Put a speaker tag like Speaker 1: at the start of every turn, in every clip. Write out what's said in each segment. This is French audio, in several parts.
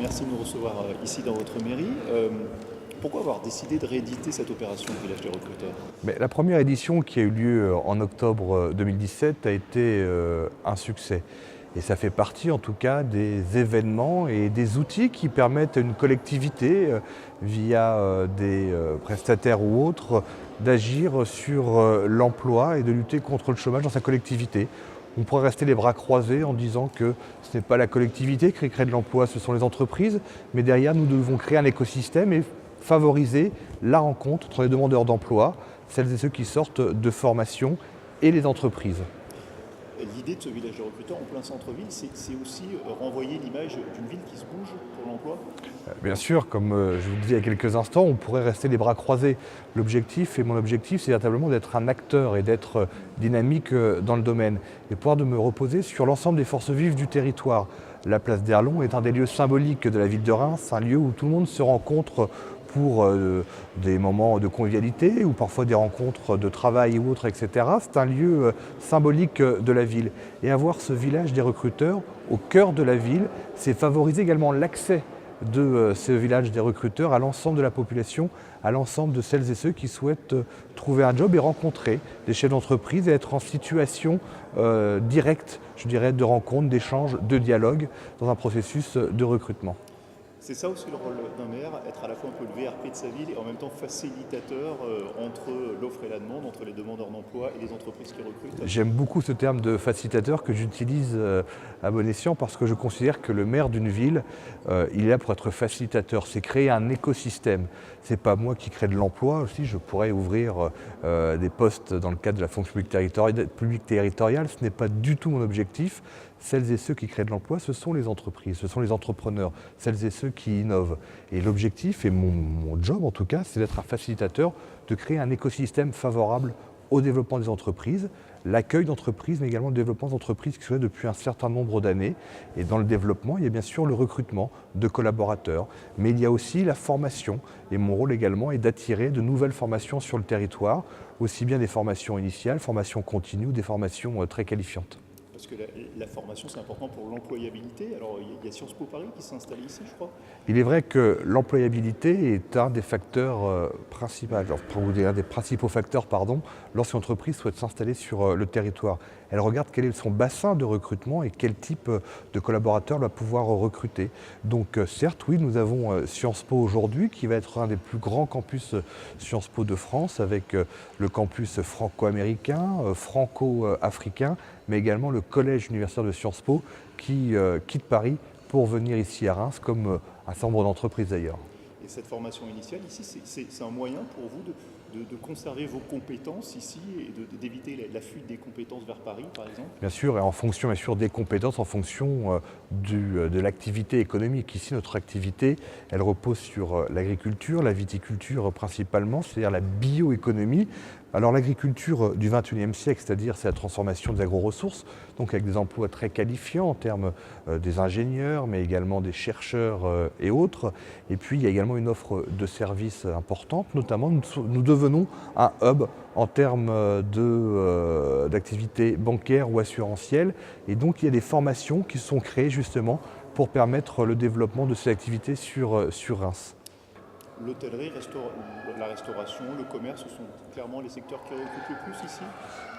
Speaker 1: merci de nous recevoir ici dans votre mairie. Pourquoi avoir décidé de rééditer cette opération Village des recruteurs?
Speaker 2: Mais la première édition qui a eu lieu en octobre 2017 a été un succès. Et ça fait partie en tout cas des événements et des outils qui permettent à une collectivité, via des prestataires ou autres, d'agir sur l'emploi et de lutter contre le chômage dans sa collectivité. On pourrait rester les bras croisés en disant que ce n'est pas la collectivité qui crée de l'emploi, ce sont les entreprises. Mais derrière, nous devons créer un écosystème et favoriser la rencontre entre les demandeurs d'emploi, celles et ceux qui sortent de formation, et les entreprises.
Speaker 1: L'idée de ce village de recruteurs en plein centre-ville, c'est aussi renvoyer l'image d'une ville qui se bouge pour l'emploi?
Speaker 2: Bien sûr, comme je vous le disais il y a quelques instants, on pourrait rester les bras croisés. L'objectif, et mon objectif, c'est véritablement d'être un acteur et d'être dynamique dans le domaine et pouvoir de me reposer sur l'ensemble des forces vives du territoire. La place d'Erlon est un des lieux symboliques de la ville de Reims, un lieu où tout le monde se rencontre pour des moments de convivialité ou parfois des rencontres de travail ou autres, etc. C'est un lieu symbolique de la ville. Et avoir ce village des recruteurs au cœur de la ville, c'est favoriser également l'accès de ce village des recruteurs à l'ensemble de la population, à l'ensemble de celles et ceux qui souhaitent trouver un job et rencontrer des chefs d'entreprise et être en situation directe, je dirais, de rencontre, d'échange, de dialogue dans un processus de recrutement.
Speaker 1: C'est ça aussi le rôle d'un maire, être à la fois un peu le VRP de sa ville et en même temps facilitateur entre l'offre et la demande, entre les demandeurs d'emploi et les entreprises qui recrutent.
Speaker 2: J'aime beaucoup ce terme de facilitateur que j'utilise à bon escient parce que je considère que le maire d'une ville, il est là pour être facilitateur. C'est créer un écosystème. C'est pas moi qui crée de l'emploi aussi. Je pourrais ouvrir des postes dans le cadre de la fonction publique territoriale. Ce n'est pas du tout mon objectif. Celles et ceux qui créent de l'emploi, ce sont les entreprises, ce sont les entrepreneurs, celles et ceux qui innovent. Et l'objectif, et mon job en tout cas, c'est d'être un facilitateur, de créer un écosystème favorable au développement des entreprises, l'accueil d'entreprises, mais également le développement d'entreprises qui sont là depuis un certain nombre d'années. Et dans le développement, il y a bien sûr le recrutement de collaborateurs, mais il y a aussi la formation. Et mon rôle également est d'attirer de nouvelles formations sur le territoire, aussi bien des formations initiales, formations continues ou des formations très qualifiantes.
Speaker 1: Parce que la formation, c'est important pour l'employabilité. Alors, il y a Sciences Po Paris qui s'installe ici, je crois.
Speaker 2: Il est vrai que l'employabilité est un des facteurs principaux, pour vous dire, un des principaux facteurs, lorsqu'une entreprise souhaite s'installer sur le territoire. Elle regarde quel est son bassin de recrutement et quel type de collaborateurs elle va pouvoir recruter. Donc certes, oui, nous avons Sciences Po aujourd'hui, qui va être un des plus grands campus Sciences Po de France, avec le campus franco-américain, franco-africain, mais également le collège universitaire de Sciences Po qui quitte Paris pour venir ici à Reims, comme un certain nombre d'entreprises d'ailleurs.
Speaker 1: Et cette formation initiale ici, c'est un moyen pour vous de conserver vos compétences ici et d'éviter la fuite des compétences vers Paris, par exemple?
Speaker 2: Bien sûr, et en fonction bien sûr, des compétences, en fonction de l'activité économique. Ici, notre activité, elle repose sur l'agriculture, la viticulture principalement, c'est-à-dire la bioéconomie. Alors l'agriculture du XXIe siècle, c'est-à-dire c'est la transformation des agro-ressources, donc avec des emplois très qualifiants en termes des ingénieurs, mais également des chercheurs et autres. Et puis il y a également une offre de services importante, notamment nous devenons un hub en termes d'activités bancaires ou assurantielles. Et donc il y a des formations qui sont créées justement pour permettre le développement de ces activités sur Reims.
Speaker 1: L'hôtellerie, la restauration, le commerce, ce sont clairement les secteurs qui recrutent le plus ici?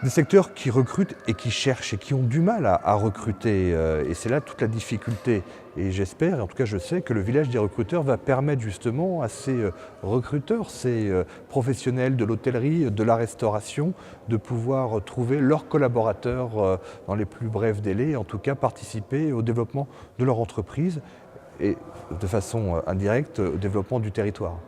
Speaker 2: Des secteurs qui recrutent et qui cherchent et qui ont du mal à recruter. Et c'est là toute la difficulté. Et j'espère, et en tout cas je sais, que le village des recruteurs va permettre justement à ces recruteurs, ces professionnels de l'hôtellerie, de la restauration, de pouvoir trouver leurs collaborateurs dans les plus brefs délais, et en tout cas participer au développement de leur entreprise et de façon indirecte au développement du territoire.